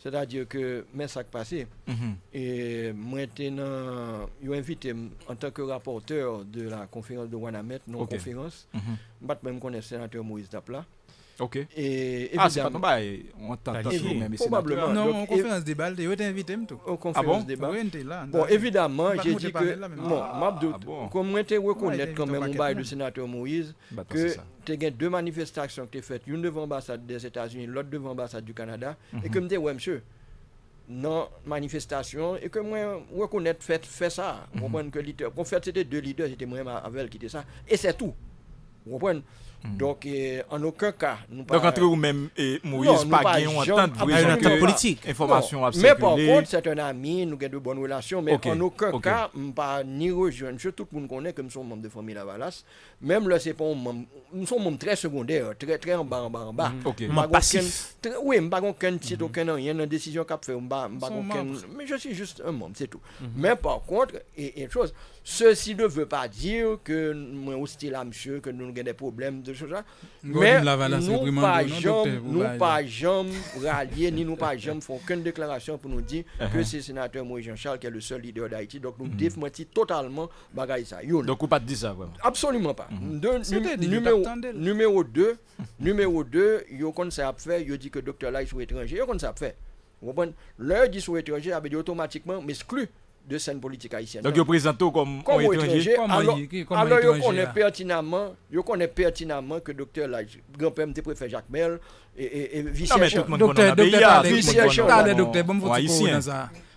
c'est-à-dire que mais ça qui passé et maintenant il a invité en tant que rapporteur de la conférence de Wanamet, non conférence. Même connaître sénateur Moïse Dapla. OK. Et c'est pas tombé on entend même probablement non en conférence débat il était invité tout en conférence débat bon évidemment j'ai dit que bon m'abdou comme moi te reconnaître quand même un bail de sénateur Moïse que tu as deux manifestations que tu faites une devant l'ambassade des États-Unis l'autre devant l'ambassade du Canada et que me dit ouais monsieur non manifestation et que moi reconnaître fait ça comprendre que leader en fait c'était deux leaders c'était moi avec qui était ça et c'est tout vous comprenez. Donc en aucun cas nous pas donc entre vous même et Moïse pas gain entente politique information mais par contre c'est un ami nous avons de bonnes relations mais en aucun cas pas ni rejoindre tout le monde connaît comme son membre de famille Lavalas même là c'est pas nous sommes membres très secondaires très en bas passif oui pas aucun titre aucun rien une décision qu'a fait pas aucun mais je suis juste un membre c'est tout mais par contre et chose ceci ne veut pas dire que moi hostile à monsieur que nous avons des problèmes de choses là mais nous pas jamais rallier ni nous pas jamais font aucune déclaration pour nous dire que c'est sénateur Moïse Jean-Charles qui est le seul leader d'Haïti donc nous démentir totalement bagaille ça donc vous pas dire ça vraiment absolument pas numéro 2 yo kon ça fait yo dit que docteur là est étranger yo kon ça fait vous comprenez leur dit sur étranger avait automatiquement m'exclut de scène politique haïtienne. Donc, vous présentez comme étranger. Alors, vous connaissez pertinemment que docteur Lage, grand-père me préfère Jacques Mel et vice-chef. Docteur, bon,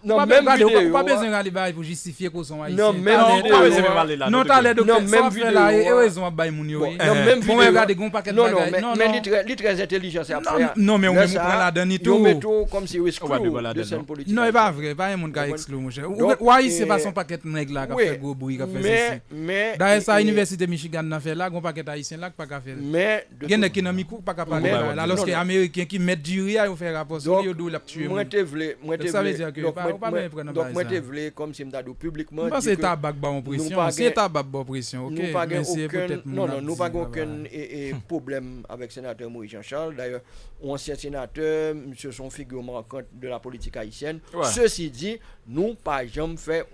Non, même vidéo. Pas besoin d'aller pour justifier qu'on sont haïtiens. Non, même vidéo. Non, t'as l'air de même vidéo. Là, et raison à bailler mon yo. Non, même vidéo. Regarder gon paquet de bagages. Non, mais il très intelligent c'est après. Non, mais on me prend la dernière tout. On met tout comme si exclu de scène politique. Non, c'est pas vrai, pas un monde qui exclu mon cher. Ouais, c'est pas son paquet de nèg là qui fait gros bruit qui fait ceci. Mais d'ailleurs ça université Michigan n'a fait là, gon paquet haïtien là pas ka faire. Mais gen qui nan mikou pas ka parler là lorsque américain qui met du riz yo fait rapport sur yo do l'a tuer. Moi te vle ça veut dire que pas prendre donc moi te vle comme si m'ta publiquement dire que c'est tabac bon pression, c'est tabac bon pression. OK, mais c'est peut-être non, nous pas aucun problème avec sénateur Moïse Jean-Charles. D'ailleurs, ancien sénateur, monsieur son figure marquante de la politique haïtienne. Ceci dit, nous pas jamais fait.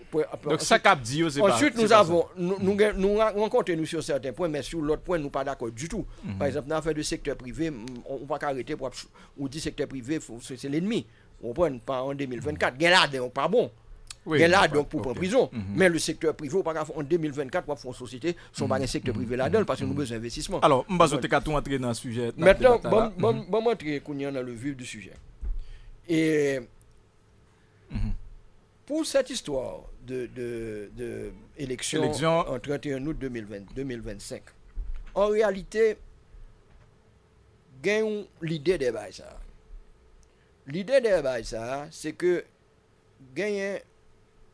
Donc ça cap dit c'est pas. Ensuite nous avons nous rencontrons nous sur certains points, mais sur l'autre point nous pas d'accord du tout. Par exemple, dans l'affaire du secteur privé, on va arrêter pour ou dit secteur privé c'est l'ennemi. On prend pas en 2024. Gain là pas bon. Gain là donc pour prendre prison. Mais le secteur privé on pas en 2024 pour faire société son pas un secteur privé là-dedans parce que nous besoin d'investissement. Alors, on va tout entrer dans le sujet. Maintenant, bon entrer dans le vif du sujet. Et pour cette histoire de élection en 31 août 2025, en réalité, gagne l'idée de ça. L'idée de ça, c'est que gagne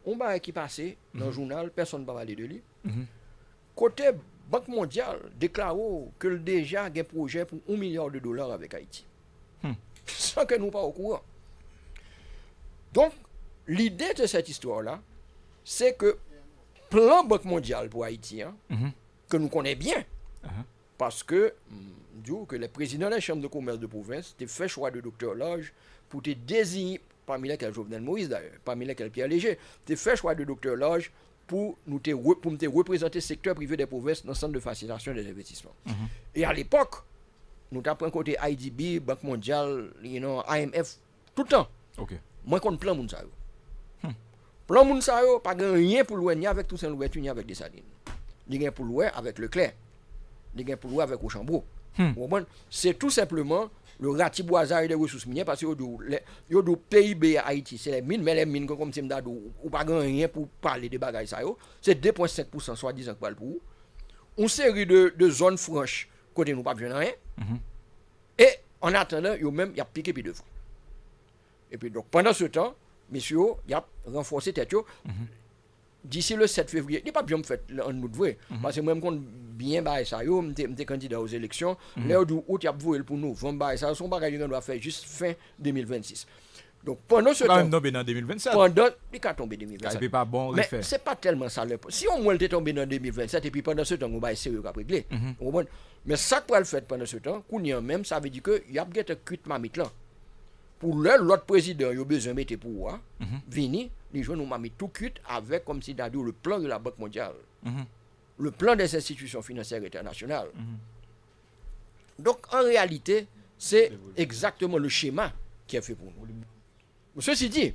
on va qui passé dans le journal, personne ne va parler de lui. Côté Banque mondiale déclare que déjà a un projet pour $1 milliard avec Haïti. Sans que nous pas au courant. Donc, l'idée de cette histoire-là, c'est que plan Banque mondiale pour Haïti, que nous connaissons bien, parce que les présidents de la Chambre de commerce de province ont fait choix de Dr. Lodge pour te désigner, parmi lesquels Jovenel Moïse d'ailleurs, parmi lesquels Pierre Léger, ont fait choix de Dr. Lodge pour nous représenter le secteur privé des provinces dans le centre de facilitation des investissements. Et à l'époque, nous avons côté IDB, Banque mondiale, IMF, tout le temps. Moi, je plan moun sa yo. Plan moun sa yo, pas rien pour louer ni avec Toussaint Louverture ni avec Dessalines. Ni rien pour louer avec Leclerc. Ni rien pour louer avec Ochambeau. C'est tout simplement le ratiboisage des ressources minières parce que yo do PIB à Haïti, c'est les mines, mais les mines comme si m'da ou pas rien pour parler de bagages ça yo, c'est 2.5% soi-disant pour vous. Une série de zones franches côté nous pas besoin rien. Et en attendant, yo même y a piqué puis devant. Et puis donc pendant ce temps, messieurs, y a renforcé tête yo. D'ici le 7 février, il n'est pas bien fait en août vrai parce que moi je compte bien bailler ça yo, m'étais candidat aux élections, là août y a voué pour novembre bailler ça, son bagage doit faire juste fin 2026. Donc pendant ce temps, quand même tombé dans 2027. Pendant il va tomber 2027. C'est pas bon mais c'est pas tellement ça le. Si on était tombé dans 2027 et puis pendant ce temps on va essayer de régler. Mais ça que le fait pendant ce temps, qu'on y a même ça veut dire que y a peut-être cuite mamite là. Pour l'autre président, il a besoin de mettre pour venir, les gens nous mis tout cuite avec, comme si d'adou le plan de la Banque mondiale, le plan des institutions financières internationales. Donc, en réalité, c'est exactement le schéma qui est fait pour nous. Ceci dit,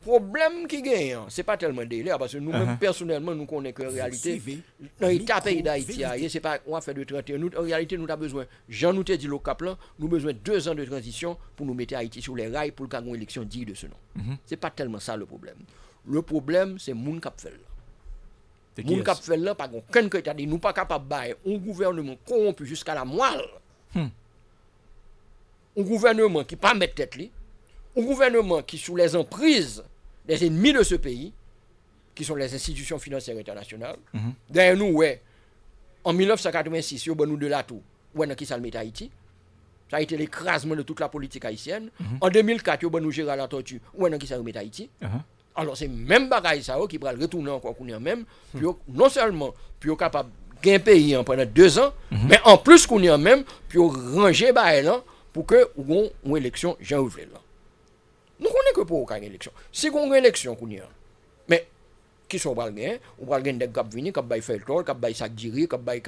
problème qui gagne, ce n'est pas tellement délai, parce que nous-mêmes, personnellement, nous connaissons qu'en réalité, dans l'État pays d'Haïti, c'est pas on va faire de 31 août. En réalité, nous avons besoin, Jean nous dit le cap là, nous avons besoin de 2 ans de transition pour nous mettre Haïti sur les rails pour qu'il y ait une élection digne de ce nom. Ce n'est pas tellement ça le problème. Le problème, c'est moun kap fait là. Moun kap fait là, pas aucun que dit nous pas capable de bailler un gouvernement corrompu jusqu'à la moelle. Un gouvernement qui pas mettre tête li, un gouvernement qui sous les emprises des ennemis de ce pays, qui sont les institutions financières internationales. D'ailleurs, nous, en 1986, il y a nous de la tour, qui ça le met Haïti. Ça a été l'écrasement de toute la politique haïtienne. En 2004, il y a nous gérer la tortue, qui ça le met Haïti. Alors, c'est même bagaille ça qui va retourner encore qu'on y même. Puis, non seulement, puis capable de gagner pays pendant 2 ans, mais en plus qu'on y même, puis ranger là pour que on ait une élection Jean-Yves là. Nous connaissons que pour aucune élection. Si on a une élection, mais qui sont pas gagner, on va gagner des cap venir, cap bail faire le tour, cap bail sac diri, cap bail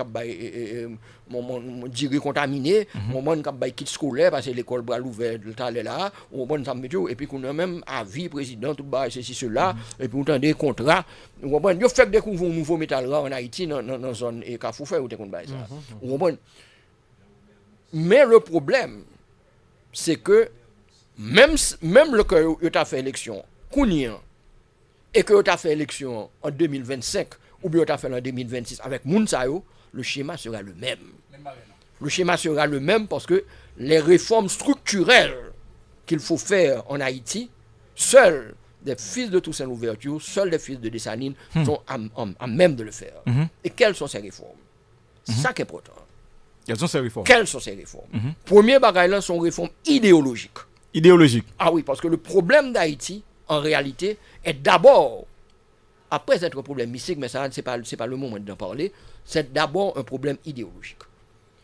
mon diri contaminé, mon cap bail kit scolaire parce que l'école va l'ouvert le là, on bon ça météo et puis qu'on a même avis président tout bail ceci cela et puis on a des contrats, on bon yo fait découvrir un nouveau métal rare en Haïti dans zone et Carrefour ou te qu'on bail ça. On bon. Mais le problème c'est que Même le que tu as fait élection, et que tu as fait élection en 2025, ou bien tu as fait en 2026 avec Mounsayo, le schéma sera le même. Le schéma sera le même parce que les réformes structurelles qu'il faut faire en Haïti, seuls des fils de Toussaint Louverture, seuls des fils de Dessalines sont à même de le faire. Et quelles sont ces réformes? C'est ça qui est important. Quelles sont ces réformes? Premier bagage là sont réformes idéologiques. Idéologiques. Ah oui, parce que le problème d'Haïti, en réalité, est d'abord, après être un problème mystique, mais ça, c'est pas le moment d'en parler, c'est d'abord un problème idéologique.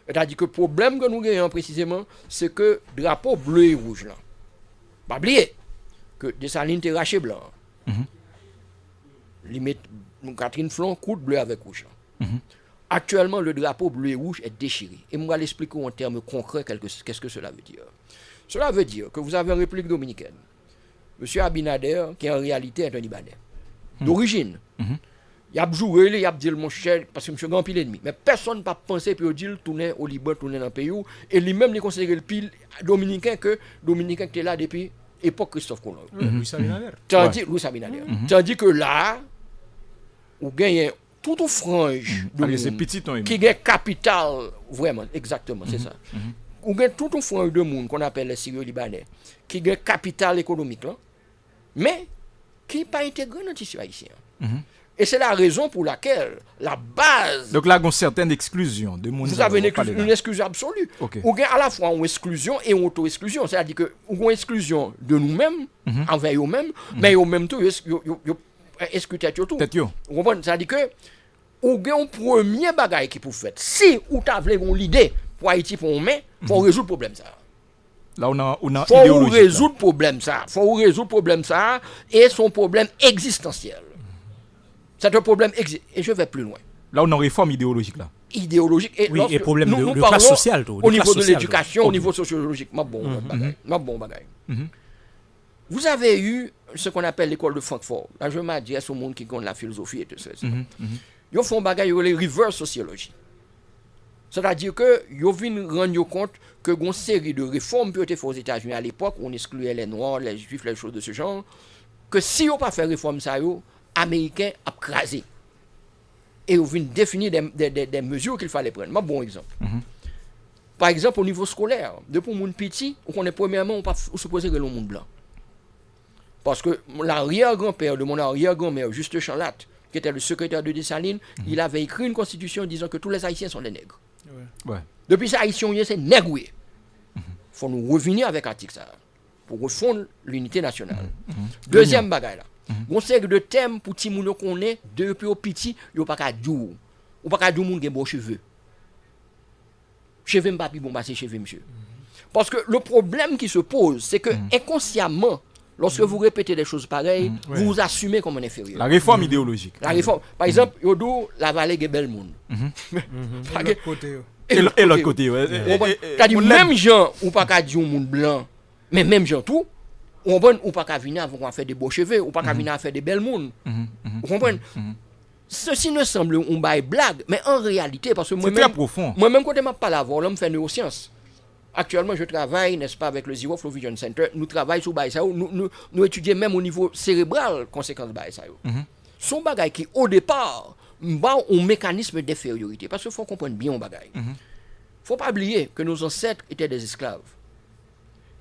C'est-à-dire que le problème que nous avons précisément, c'est que drapeau bleu et rouge là, pas oublier que Dessalines était raché blanc. Limite, Catherine Flon coûte bleu avec rouge là. Actuellement, le drapeau bleu et rouge est déchiré. Et je vais l'expliquer en termes concrets qu'est-ce que cela veut dire. Cela veut dire que vous avez une République dominicaine. M. Abinader, qui en réalité est un Libanais. D'origine. Il a joué, il a dit mon cher, parce que M. Grand pile ennemi. Mais personne n'a pas pensé pour dire tourner au Liban, tourner dans le pays. Et lui-même, il considère le pile dominicain que Dominicain était là depuis l'époque Christophe Colomb. Louis Abinader. Tandis que là, vous gagnez toute une frange de qui est capital, vraiment, exactement, c'est ça. Vous gagnez toute une frange de monde qu'on appelle les Syrio-Libanais, qui est capital économique, là, mais qui n'est pas intégré dans le tissu haïtien. Et c'est la raison pour laquelle la base... Donc là, il y a une certaine exclusion de monde. Vous avez une exclusion absolue. Okay. Vous avez à la fois une exclusion et une auto-exclusion. C'est-à-dire que vous avez une exclusion de nous-mêmes, envers nous-mêmes, mais au même temps, vous excluez tout. Vous comprenez? C'est-à-dire que vous avez un premier bagage qui peut faire. Si vous avez l'idée pour Haïti, pour nous, il faut résoudre le problème. Ça. Là, on a faut résoudre le problème. Ça. Faut résoudre le problème. Ça. Et son problème existentiel. C'est un problème et je vais plus loin. Là, on a une réforme idéologique là. Idéologique et oui, et problème de classe sociale au niveau de l'éducation, au niveau sociologique, ma bon bagaille. Vous avez eu ce qu'on appelle l'école de Francfort. Là, je m'adresse au monde qui connaît la philosophie et tout ça. Ils font bagaille les reverse sociologie. C'est-à-dire que ils viennent rendre compte que une série de réformes qui ont été faites aux États-Unis à l'époque, où on excluait les noirs, les juifs, les choses de ce genre, que si on pas fait réforme ça Américains a crasé. Et on vient définir des mesures qu'il fallait prendre. Un bon exemple. Par exemple, au niveau scolaire, depuis mon petit, on est premièrement, on se posait que le monde blanc. Parce que l'arrière-grand-père de mon arrière-grand-mère, Juste Chanlat, qui était le secrétaire de Dessalines, il avait écrit une constitution disant que tous les Haïtiens sont des nègres. Ouais. Depuis ça, Haïtiens, c'est nègre. Il faut nous revenir avec l'article ça, pour refondre l'unité nationale. Deuxième bagaille là. On sait que de thèmes pour ti moun qu'on est depuis au petit, yo pas ka dou. Ou pas ka dou moun gen bon cheveux. Cheveux m'pa pi bon c'est cheveux monsieur. Parce que le problème qui se pose, c'est que inconsciemment, lorsque vous répétez des choses pareilles, vous vous assumez comme un inférieur. La réforme idéologique. La réforme. Par exemple, yo dou la vallée ge bel moun. Et l'autre côté, ouais. C'est-à-dire même gens ou pas ka di un moun blanc, mais même gens tout on ou pas qu'à venir avant qu'on fait des beaux cheveux, ou pas qu'à venir à faire des belles mounes. Vous comprenez? Ceci ne semble une blague, mais en réalité, parce que moi-même, quand je parle à vous, je fais neurosciences. Actuellement, je travaille, n'est-ce pas, avec le Zero Flow Vision Center. Nous travaillons sur Baïsaïo. Nous étudions même au niveau cérébral conséquences de Baïsaïo. Son bagage qui, au départ, a un mécanisme d'infériorité. Parce qu'il faut comprendre bien un bagage. Il ne faut pas oublier que nos ancêtres étaient des esclaves.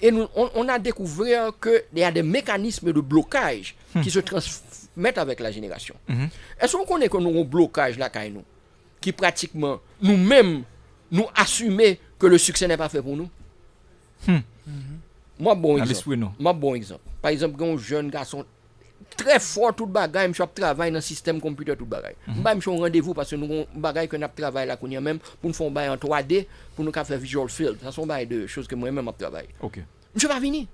Et on a découvert qu'il y a des mécanismes de blocage qui se transmettent avec la génération. Est-ce qu'on connaît que nous avons un blocage là, qui pratiquement nous-mêmes nous assumer que le succès n'est pas fait pour nous? Moi, bon exemple. Par exemple, un jeune garçon très fort, tout bagaille, je travaille dans le système computer, tout bagaille. Je suis un rendez-vous parce que nous avons un bagaille que nous travaillons là, même pour nous faire un bail en 3D, pour nous faire visual field. Ça sont des choses que moi-même je travaille. Ok. Je ne vais pas venir.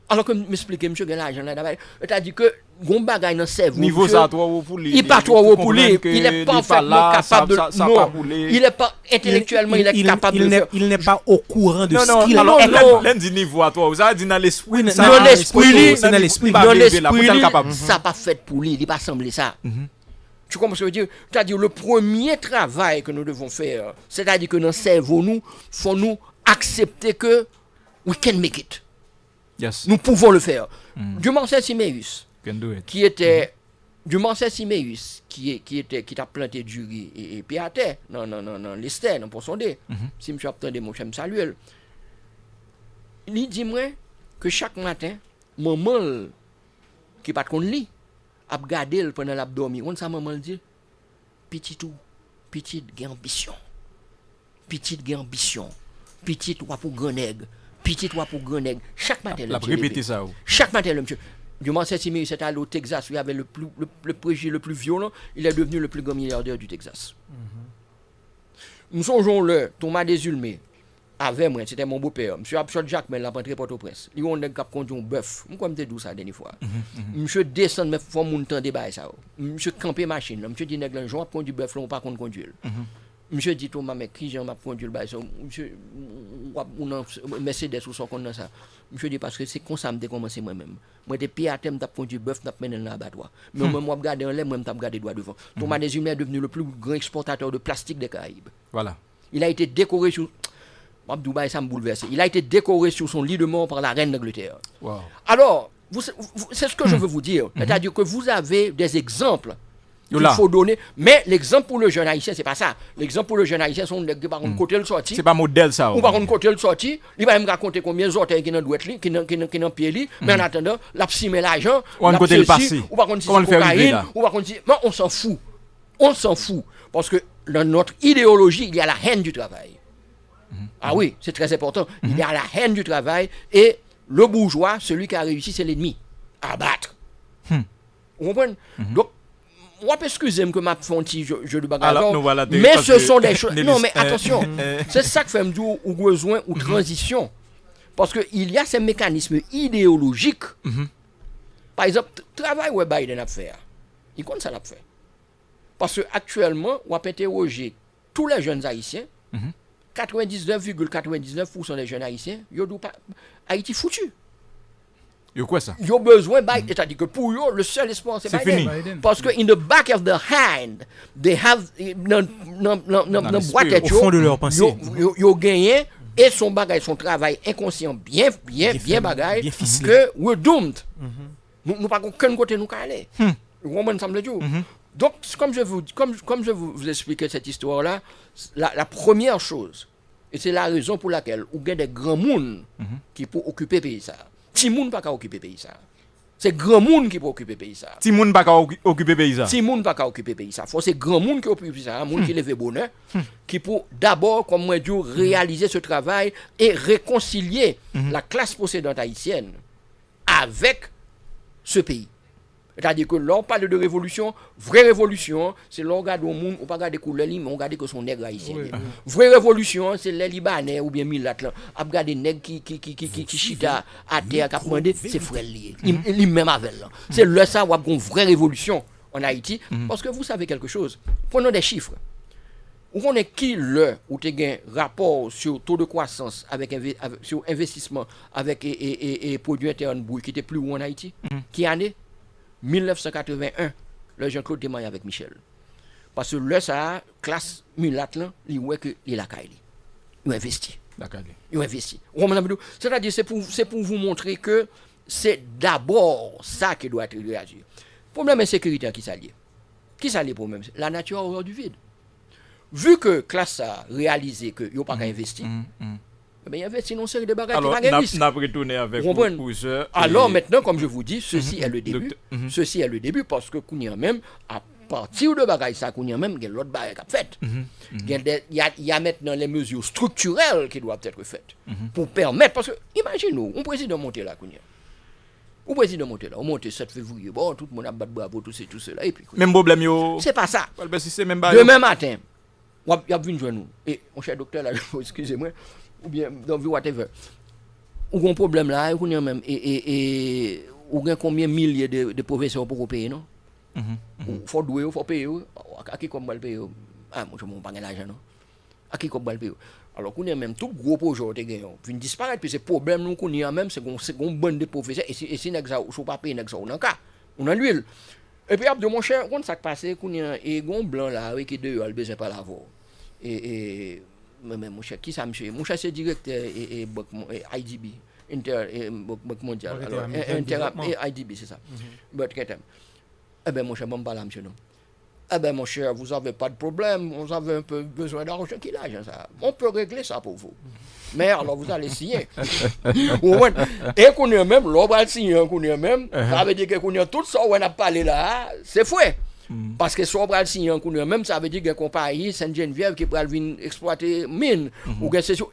Alors que m'expliquer, monsieur, que l'argent là, c'est-à-dire que gon bagaille dans cerveau. Niveau ça, toi, pour lui. Il pas trop pour lui. Il n'est pas parfaitement capable de. Non. Il n'est pas intellectuellement, il est capable de faire. Il n'est pas au courant de ce qu'il a. Non. L'un dit niveau à toi. Vous avez dit dans l'esprit. Dans l'esprit, ça pas fait pour lui. Il n'est pas semblé ça. Tu comprends ce que je veux dire? C'est-à-dire le premier travail que nous devons faire, c'est-à-dire que dans le cerveau, nous, faut nous accepter que we can make it. Yes. Nous pouvons le faire. Dumancel Siméus, qui était Dumancel Siméus, qui a planté du riz et puis à terre, non, l'Esther, non, pour sonder. Si monsieur attendez, mon cher, me salue. Il dit moi que chaque matin, maman qui pas qu'on lit, a regardé pendant l'abdomen. On ça maman dit petite gain ambition. Petite gain ambition. Petite ou pour grand nègre. Petite ou pour grand nègre. Chaque matin la répéter ça. Chaque matin le monsieur. Dumancel Siméus c'était allé au Texas, où il avait le préjugé le plus violent, il est devenu le plus grand milliardaire du Texas. Nous songeons le Thomas Desulmé avec moi, c'était mon beau-père. Monsieur Absol Jacques, mais il a rentré Port-au-Prince. Il a conduit un bœuf. Moi, comme dit ça la dernière fois. Monsieur descend, mais il faut monter débat ça. Monsieur camper machine. Monsieur dit, nègre, j'en conduit bœuf, on pas qu'on conduire. Monsieur dit, Thomas, mais qui j'en m'a conduit le bail. Monsieur, on Mercedes ou son qu'on ça. Monsieur dit, parce que c'est comme ça que j'ai commencé moi-même. Moi, des pieds à terre, j'ai conduit bœuf, j'ai mené dans l'abattoir. Mais moi, je regarde en l'air, moi, je regarde droit devant. Thomas Desulmé est devenu le plus grand exportateur de plastique des Caraïbes. Voilà. Il a été décoré sur. Dubaï, ça me bouleverse. Il a été décoré sur son lit de mort par la reine d'Angleterre. Wow. Alors, c'est ce que je veux vous dire. C'est-à-dire que vous avez des exemples qu'il faut donner. Mais l'exemple pour le jeune haïtien, c'est pas ça. L'exemple pour le jeune haïtien, c'est que par contre, côté le sorti. C'est pas modèle ça. Ou par contre, côté le sorti, il va même raconter combien d'orteils qui n'ont douette, qui n'ont pied, mais en attendant, la psy met l'argent, ou côté le passé. Ou par contre, si c'est cocaïne, ou par contre, mais on s'en fout. On s'en fout. Parce que dans notre idéologie, il y a la haine du travail. Ah oui, c'est très important. Il y a la haine du travail et le bourgeois, celui qui a réussi, c'est l'ennemi. À battre. Vous comprenez? Donc, moi, excusez-moi que ma fonti, je de bagarre. Mais ce sont des choses. Non, mais attention, c'est ça que fait me dire ou besoin ou transition. Parce qu'il y a ces mécanismes idéologiques. Par exemple, travail où Biden a fait. Il compte ça l'a fait. Parce qu'actuellement, on peut interroger tous les jeunes haïtiens. 99,99% des jeunes haïtiens, ils ont Haïti foutu. Ils ont quoi ça? Ils ont besoin, c'est-à-dire que pour eux, le seul espoir, c'est Biden. Fini. Parce que in the back of the hand, they have, dans boîte, au fond de leur pensée, ils ont gagné, et son bagage, son travail inconscient, bien bagage, que we're doomed. Nous pas aucun côté nous aller. Vous comprenez ça me dit? Donc, comme je vous expliquais cette histoire-là, la première chose, et c'est la raison pour laquelle il y a des grands mondes qui peuvent occuper le pays. Petit monde pas occuper le pays. C'est grand monde qui peut occuper le pays. Petit monde pas occuper le pays. Petit monde pas occuper le pays. C'est grand monde qui occupe ça, un monde qui lève bonheur, qui peut d'abord, comme moi dis, réaliser ce travail et réconcilier la classe possédante haïtienne avec ce pays. C'est-à-dire que là, on parle de révolution, vraie révolution, c'est là on regarde au monde, on ne pas regarder couleur, mais on regarde que son nègre haïtien. Vraie révolution, c'est les Libanais ou bien Milat, on regarde des nègres qui chita à terre, qui a demandé, c'est frère lié. Il même avec là. C'est là ça, on a une vraie révolution en Haïti, parce que vous savez quelque chose. Prenons des chiffres. On est qui le ou tu as un rapport sur taux de croissance sur investissement avec et produit interne brut qui était plus haut en Haïti? Qui année? 1981, le Jean-Claude témoigne avec Michel. Parce que là, ça, classe mulâtre, il voit que il a caillé. Il a investi. Il a investi. C'est-à-dire, c'est pour vous montrer que c'est d'abord ça qui doit être réagi. Problème insécuritaire qui s'allie. Qui s'allie le problème? La nature a horreur du vide. Vu que classe a réalisé qu'il n'y a pas qu'à investir, mais il y avait sinon une série de bagages qui n'ont pas risque. Alors maintenant, comme je vous dis, ceci est le début. Ceci est le début parce que Kounia même, à partir de bagages, ça Kounia même, il y a l'autre bagage à fait. Il y a maintenant les mesures structurelles qui doivent être faites pour permettre, parce que imaginez-nous, un président monte là, Kounia. Un président monte là, on monte 7 février, bon, tout le monde a battu bravo, tout cela. Et puis, même problème, yo. C'est pas ça. Demain matin, il y a vu nous. Et mon cher docteur, là, excusez-moi. Ou bien dans vie whatever. Ou un problème là, ou même ou combien de milliers de professeurs pour payer non? Faut douer, faut payer. À qui comme payer? Ah moi je m'en pas l'argent non. À qui comme payer? Alors qu'on a même tout gros projet te gagné. Vient disparaître puis c'est problème nous qu'on y a même c'est qu'on bande de professeurs et si nèg ça ou pas payer nèg ça on en cas. On en l'huile. Et puis après mon cher, quand ça passé qu'on y a et gon blanc là avec deux a besoin pas l'avoir. Et mais mon cher, qui ça monsieur? Mon cher c'est directeur et IDB, mondial. Alors, IDB, c'est ça. Eh bien, mon cher, bon, pas là, monsieur, non. Eh bien, mon cher, vous n'avez pas de problème, vous avez un peu besoin d'argent. Qui l'argent, ça? On peut régler ça pour vous. Mais alors, vous allez signer. Et qu'on est même, l'on va signer, qu'on est même, ça veut dire que qu'on est tout ça, on a parlé là, c'est fouet. Parce que si on va signer, qu'on est même, ça veut dire que compagnie Sainte-Geneviève qui va venir exploiter mine,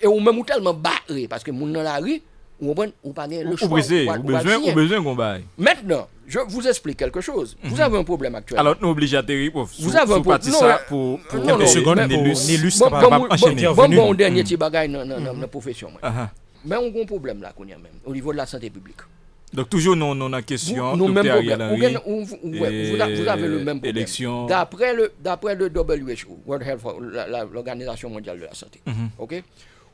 et ou même tellement barré, parce que moun dans la rue, ou pas le choix. Ou besoin qu'on baille. Maintenant, je vous explique quelque chose. Vous avez un problème actuellement. Alors, nous obligatoires pour vous avez un problème. Pour quelques secondes, Nélus capable d'enchaîner. Bon, dernier petit bagage dans la profession. Mais on a un problème là, au niveau de la santé publique. Donc, toujours, nous avons une question. Vous avez le même problème. D'après le WHO, World Health, l'Organisation mondiale de la santé, ok?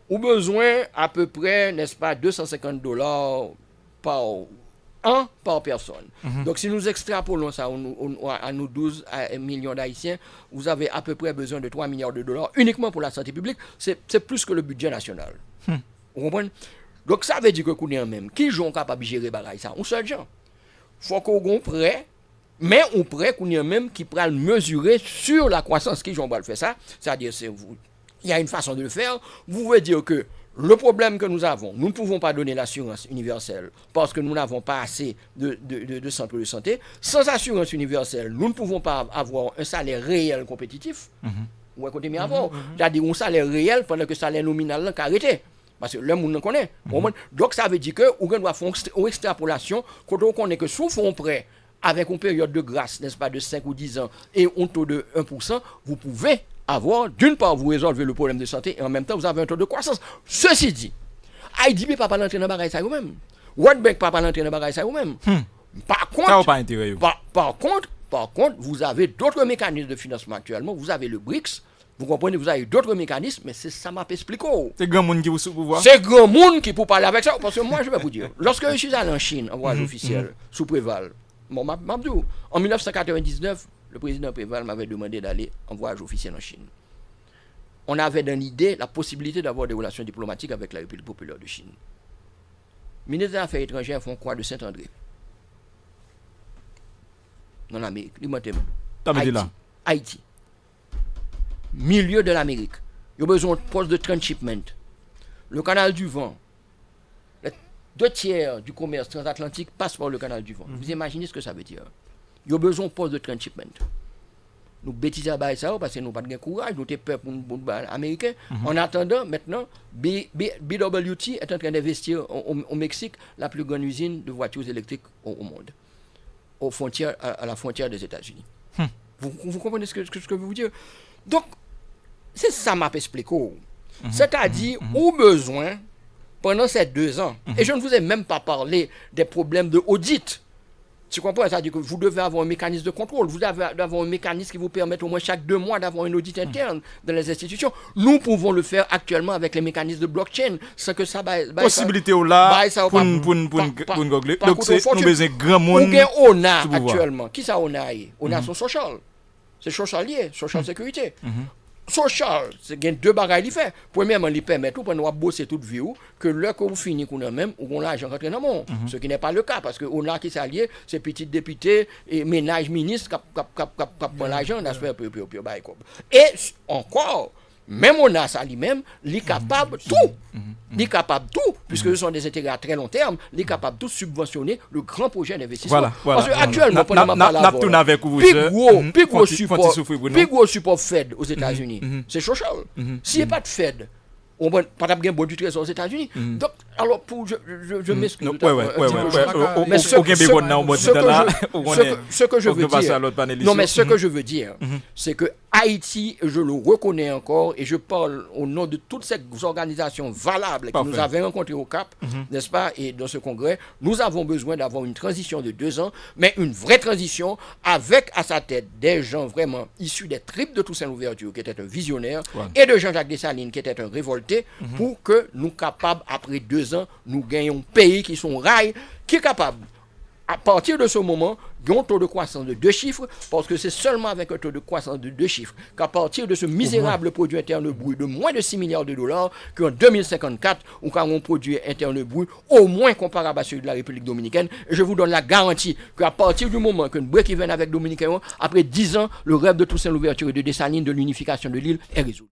Ou besoin à peu près, n'est-ce pas, $250 par an par personne. Donc, si nous extrapolons ça à nous 12 millions d'Haïtiens, vous avez à peu près besoin de 3 milliards de dollars uniquement pour la santé publique. C'est plus que le budget national. Vous comprenez? Donc, ça veut dire que nous même, qui sont capables de gérer ça? On seul gens. Il faut qu'on ait prêt, mais on prêt qu'on ait même qui pourra mesurer sur la croissance qui vont faire ça. C'est-à-dire, il y a une façon de le faire. Vous pouvez dire que le problème que nous avons, nous ne pouvons pas donner l'assurance universelle parce que nous n'avons pas assez de centres de santé. Sans assurance universelle, nous ne pouvons pas avoir un salaire réel compétitif. Ou écoutez bien avant. C'est-à-dire un salaire réel pendant que le salaire nominal n'a arrêté. Parce que le monde ne connaît. Donc ça veut dire que on doit faire une extrapolation quand on connaît que sous fond prêt avec une période de grâce, n'est-ce pas, de 5 ou 10 ans et un taux de 1%, vous pouvez avoir, d'une part, vous résolvez le problème de santé et en même temps, vous avez un taux de croissance. Ceci dit, IDB ne peut pas l'entrer dans le bagage ça vous-même. World Bank ne peut pas l'entrer dans le bagage ça vous-même. Par contre, vous avez d'autres mécanismes de financement actuellement. Vous avez le BRICS. Vous comprenez, vous avez d'autres mécanismes, mais c'est ça m'a expliqué. C'est grand monde qui vous pouvoir. C'est grand monde qui pour parler avec ça. Parce que moi, je vais vous dire, lorsque je suis allé en Chine, en voyage officiel, sous Préval, en 1999, le président Préval m'avait demandé d'aller en voyage officiel en Chine. On avait dans l'idée la possibilité d'avoir des relations diplomatiques avec la République populaire de Chine. Les ministres des Affaires étrangères font quoi de Saint-André? Dans l'Amérique, Haïti. Milieu de l'Amérique. Il y a besoin de poste de transshipment. Le canal du vent. 2/3 du commerce transatlantique passe par le canal du vent. Vous imaginez ce que ça veut dire? Il y a besoin de poste de transshipment. Nous bêtisons à ça parce que nous n'avons pas de courage, nous avons peur pour les Américains. En attendant, maintenant, BWT est en train d'investir au Mexique la plus grande usine de voitures électriques au monde, à la frontière des États-Unis. Vous comprenez ce que je veux vous dire? Donc, c'est ça m'a expliqué. C'est-à-dire, au besoin, pendant ces 2 ans, et je ne vous ai même pas parlé des problèmes de audit. Tu comprends? C'est-à-dire que vous devez avoir un mécanisme de contrôle, vous devez avoir un mécanisme qui vous permette au moins chaque 2 mois d'avoir un audit interne dans les institutions. Nous pouvons le faire actuellement avec les mécanismes de blockchain, sans que ça... Possibilité là, pour nous googler. Donc, nous besoin de grand monde. On a actuellement, qui ça on a? On a son social. C'est social lié, social sécurité. Social, c'est 2 bagages qui fait. Premièrement, il permet tout pour nous bosser toute vie que là que vous finissez qu'on a même ou qu'on l'argent rentré dans le monde. Ce qui n'est pas le cas parce que on a qui s'allie, c'est petit député et ménage ministre qui prend l'argent dans ce peu. Et encore, même on a ça lui-même, il est capable tout. Il est capable tout, puisque ce sont des intérêts à très long terme, il est capable tout subventionner le grand projet d'investissement. Parce que actuellement, pendant ma parole, plus gros support Fed aux États-Unis, c'est social. S'il n'y a pas de Fed, on va pas bien bon du trésor aux États-Unis. Donc, alors, je m'excuse. Ce que je veux dire, non, mais ce que je veux dire, c'est que Haïti, je le reconnais encore, et je parle au nom de toutes ces organisations valables que nous avons rencontrées au Cap, n'est-ce pas, et dans ce congrès, nous avons besoin d'avoir une transition de 2 ans, mais une vraie transition avec à sa tête des gens vraiment issus des tripes de Toussaint Louverture, qui était un visionnaire, et de Jean-Jacques Dessalines, qui était un révolté, pour que nous capables, après 2 ans, nous gagnons un pays qui sont rails, qui est capable, à partir de ce moment, un taux de croissance de 2 chiffres, parce que c'est seulement avec un taux de croissance de 2 chiffres qu'à partir de ce misérable produit interne brut de moins de 6 milliards de dollars, qu'en 2054, on aura un produit interne brut au moins comparable à celui de la République dominicaine. Et je vous donne la garantie qu'à partir du moment qu'un break-even avec Dominicain, après 10 ans, le rêve de Toussaint Louverture et de Dessalines de l'unification de l'île est résolu.